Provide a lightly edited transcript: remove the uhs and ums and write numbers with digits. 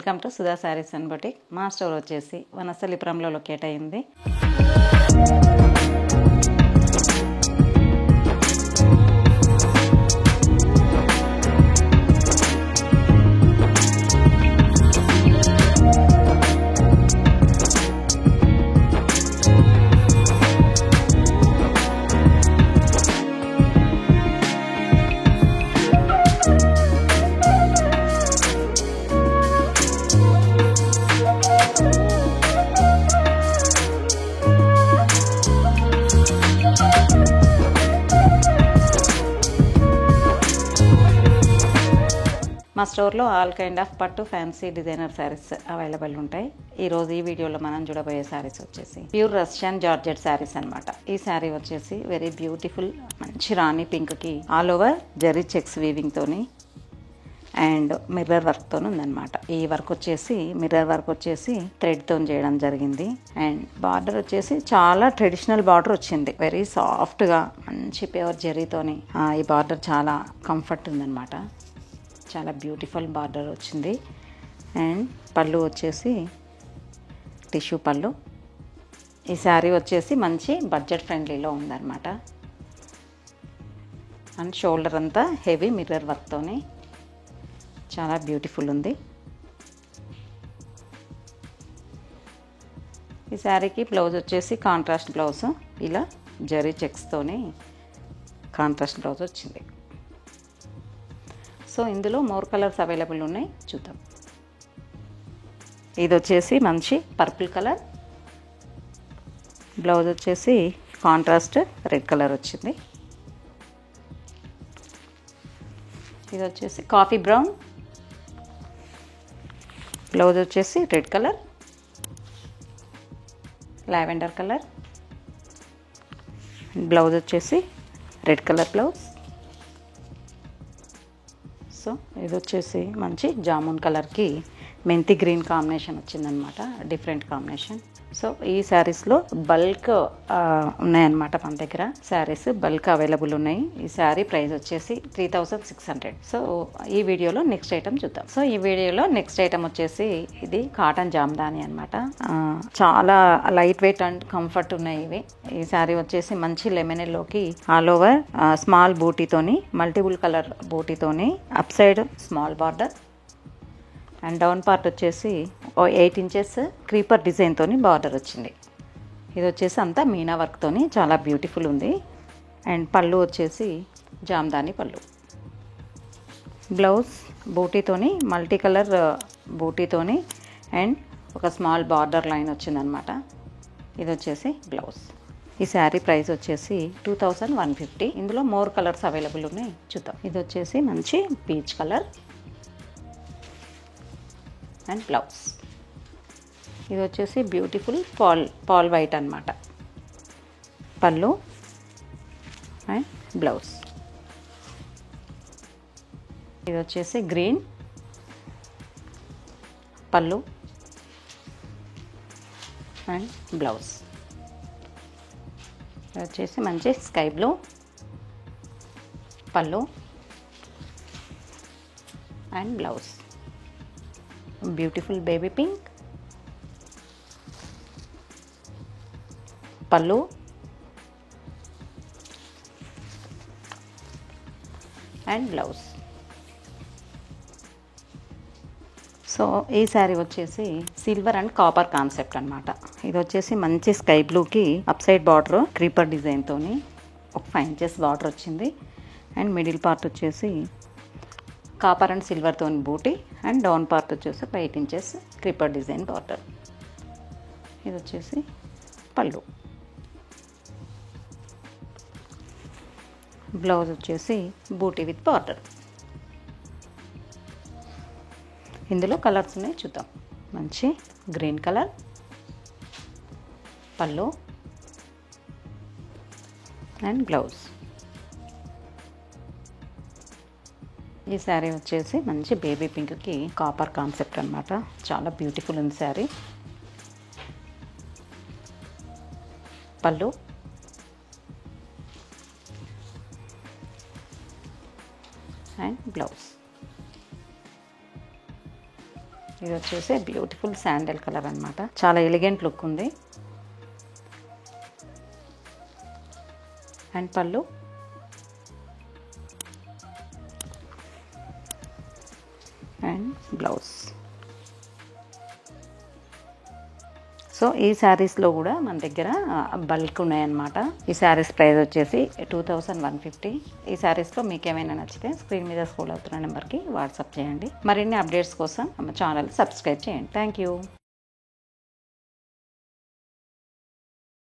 Welcome to Sudha saris and boutique. మా store వచ్చేసి వనస్థలిపురంలో locate అయింది. మా స్టోర్లో ఆల్ కైండ్ ఆఫ్ పట్టు ఫ్యాన్సీ డిజైనర్ శారీస్ అవైలబుల్ ఉంటాయి. ఈరోజు ఈ వీడియోలో మనం చూడబోయే శారీస్ వచ్చేసి ప్యూర్ రష్యన్ జార్జెట్ శారీస్ అనమాట. ఈ శారీ వచ్చేసి వెరీ బ్యూటిఫుల్, మంచి రాణి పింక్కి all over zari checks weaving తోని అండ్ మిర్రర్ వర్క్ తోని ఉందన్నమాట. ఈ వర్క్ వచ్చేసి మిర్రర్ వర్క్ వచ్చేసి థ్రెడ్ తోని చేయడం జరిగింది. అండ్ బార్డర్ వచ్చేసి చాలా ట్రెడిషనల్ బార్డర్ వచ్చింది. వెరీ సాఫ్ట్ గా మంచి ప్యూర్ జరీతోని ఈ బార్డర్ చాలా కంఫర్ట్ ఉందన్నమాట. చాలా బ్యూటిఫుల్ బార్డర్ వచ్చింది. అండ్ పళ్ళు వచ్చేసి టిష్యూ పళ్ళు. ఈ శారీ వచ్చేసి మంచి బడ్జెట్ ఫ్రెండ్లీలో ఉందన్నమాట. అండ్ షోల్డర్ అంతా హెవీ మిర్రర్ వర్క్తోని చాలా బ్యూటిఫుల్ ఉంది. ఈ శారీకి బ్లౌజ్ వచ్చేసి కాంట్రాస్ట్ బ్లౌజ్, ఇలా జరీ చెక్స్తోని కాంట్రాస్ట్ బ్లౌజ్ వచ్చింది. సో ఇందులో మోర్ కలర్స్ అవైలబుల్ ఉన్నాయి, చూద్దాం. ఇది వచ్చేసి మంచి పర్పుల్ కలర్, బ్లౌజ్ వచ్చేసి కాంట్రాస్ట్ రెడ్ కలర్ వచ్చింది. ఇది వచ్చేసి కాఫీ బ్రౌన్, బ్లౌజ్ వచ్చేసి red colour, lavender colour, blouse వచ్చేసి రెడ్ కలర్ బ్లౌజ్. సో ఇది వచ్చేసి మంచి జామున్ కలర్కి మెంతి గ్రీన్ కాంబినేషన్ వచ్చిందనమాట, డిఫరెంట్ కాంబినేషన్. సో ఈ శారీస్లో బల్క్ ఉన్నాయన్నమాట. మన దగ్గర శారీస్ బల్క్ అవైలబుల్ ఉన్నాయి. ఈ శారీ ప్రైస్ వచ్చేసి 3600. సో ఈ వీడియోలో నెక్స్ట్ ఐటమ్ చూద్దాం. సో ఈ వీడియోలో నెక్స్ట్ ఐటమ్ వచ్చేసి ఇది కాటన్ జామ్దాని అనమాట. చాలా లైట్ వెయిట్ అండ్ కంఫర్ట్ ఉన్నాయి ఇవి. ఈ శారీ వచ్చేసి మంచి లెమన్ ఎల్లోకి ఆల్ ఓవర్ స్మాల్ బూటీతోని, మల్టిపుల్ కలర్ బూటీతోని, up side small border and down part వచ్చేసి 8 ఇంచెస్ క్రీపర్ డిజైన్తోని బార్డర్ వచ్చింది. ఇది వచ్చేసి అంతా మీనా వర్క్తోని చాలా బ్యూటిఫుల్ ఉంది. అండ్ పళ్ళు వచ్చేసి జామ్దాని పళ్ళు, బ్లౌజ్ బూటీతోని, మల్టీ కలర్ బూటీతోని అండ్ ఒక స్మాల్ బార్డర్ లైన్ వచ్చిందనమాట. ఇది వచ్చేసి బ్లౌజ్. ఈ శారీ ప్రైస్ వచ్చేసి 2150. ఇందులో మోర్ కలర్స్ అవైలబుల్ ఉన్నాయి, చూద్దాం. ఇది వచ్చేసి మంచి పీచ్ కలర్ అండ్ బ్లౌజ్. ఇది వచ్చేసి బ్యూటిఫుల్ పాల్ వైట్ అనమాట. పళ్ళు అండ్ బ్లౌజ్. ఇది వచ్చేసి గ్రీన్, పళ్ళు అండ్ బ్లౌజ్. ఇది వచ్చేసి మంచి స్కై బ్లూ, పళ్ళు and blouse. Beautiful baby pink, పళ్ళు అండ్ బ్లౌజ్. సో ఈ శారీ వచ్చేసి సిల్వర్ అండ్ కాపర్ కాన్సెప్ట్ అనమాట. ఇది వచ్చేసి మంచి స్కై బ్లూకి అప్ సైడ్ బార్డర్ క్రీపర్ డిజైన్తోని ఒక 5 ఇంచెస్ బార్డర్ వచ్చింది. అండ్ మిడిల్ పార్ట్ వచ్చేసి కాపర్ అండ్ సిల్వర్తో బూటీ అండ్ డౌన్ పార్ట్ వచ్చేసి 8 ఇంచెస్ క్రీపర్ డిజైన్ బార్డర్. ఇది వచ్చేసి పళ్ళు, బ్లౌజ్ వచ్చేసి బూటీ విత్ బార్డర్. ఇందులో కలర్స్ ఉన్నాయి, చూద్దాం. మంచి గ్రీన్ కలర్, పళ్ళు అండ్ బ్లౌజ్. ఈ శారీ వచ్చేసి మంచి బేబీ పింక్కి కాపర్ కాన్సెప్ట్ అనమాట. చాలా బ్యూటిఫుల్ ఉంది శారీ. పళ్ళు అండ్ బ్లౌజ్. ఇది వచ్చేసి బ్యూటిఫుల్ శాండల్ కలర్ అనమాట. చాలా ఎలిగెంట్ లుక్ ఉంది. అండ్ పళ్ళు అండ్ బ్లౌజ్. సో ఈ శారీస్లో కూడా మన దగ్గర బల్క్ ఉన్నాయన్నమాట. ఈ శారీస్ ప్రైస్ వచ్చేసి 2150. ఈ శారీస్లో మీకు ఏమైనా నచ్చితే స్క్రీన్ మీద స్క్రోల్ అవుతున్న నెంబర్కి వాట్సాప్ చేయండి. మరిన్ని అప్డేట్స్ కోసం మా ఛానల్ సబ్స్క్రైబ్ చేయండి. Thank you.